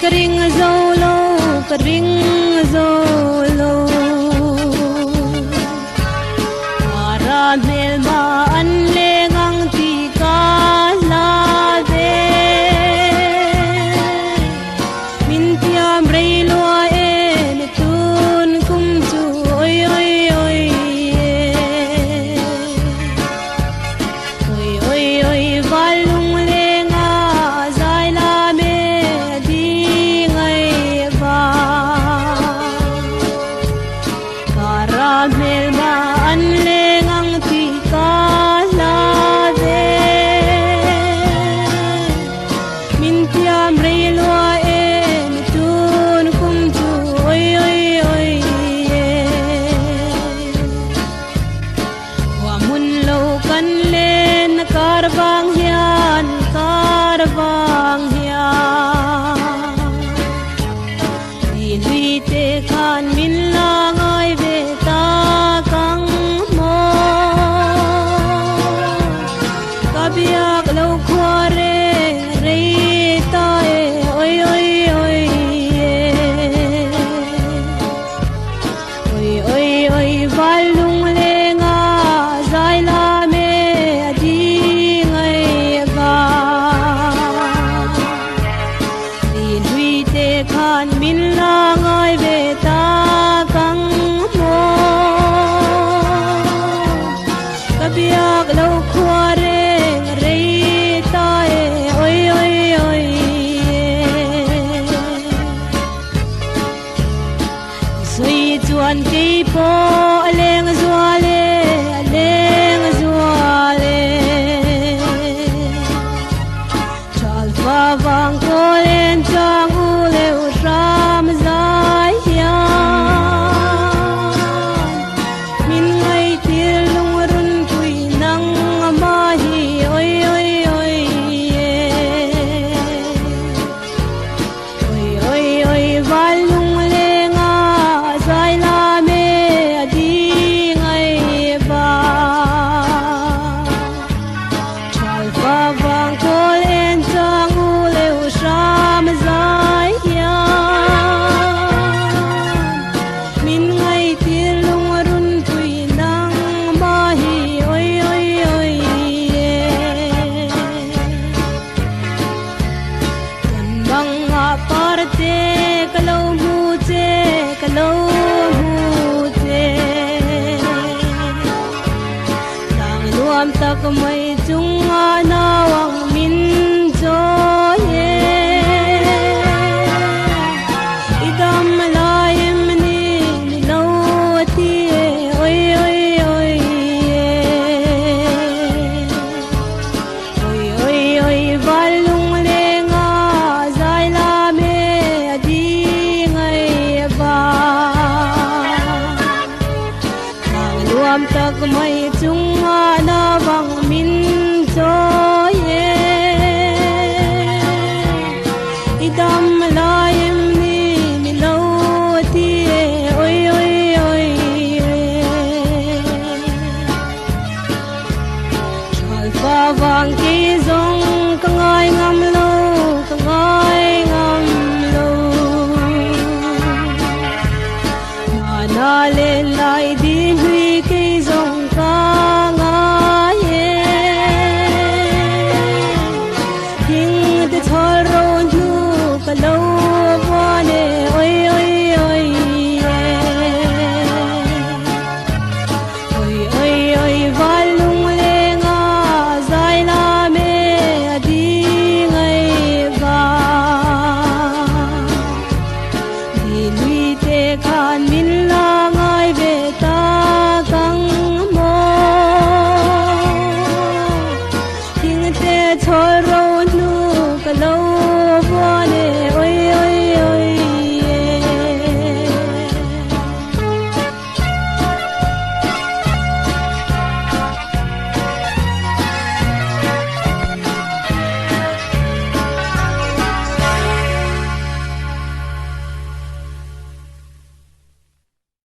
kering zolo kering zolo aramel ma anlengang tika lade mintiam reilwa en tun kum chu oi oi oi oi oi oi valung lenga zaila me di ngai ba karamel ma anlengang tika lade mintiam reilwa en tun kum chu oi oi oi wa mun lo kan len karbang hian di hui te khan min langai ve ta kang mo kabiak lo khware re ta e oi oi oi oi oi oi valung lenga zaila me di ngai ba din hui te khan min langai ve ta kang mo kabiak lo khware re ta e oi oi oi sui chuan ke po aleng zuale chal fa wang ko len chang u le u ram zai hian min ngai til lung run pui nang ma hi oi oi oi oi oi oi valung lenga zaila me di ngai ba chal fa wang ko len chang u le u ram zai hian min ngai til lung run pui nang ma hi oi oi oi kan bang a parte kalo mu che tang nuam tak mai chunga nawang min cho ye idam laim ni lo ti oi oi oi oi oi oi valung lenga zaila me di ngai ba nang luam tak mai chunga nawang min cho ye idam laim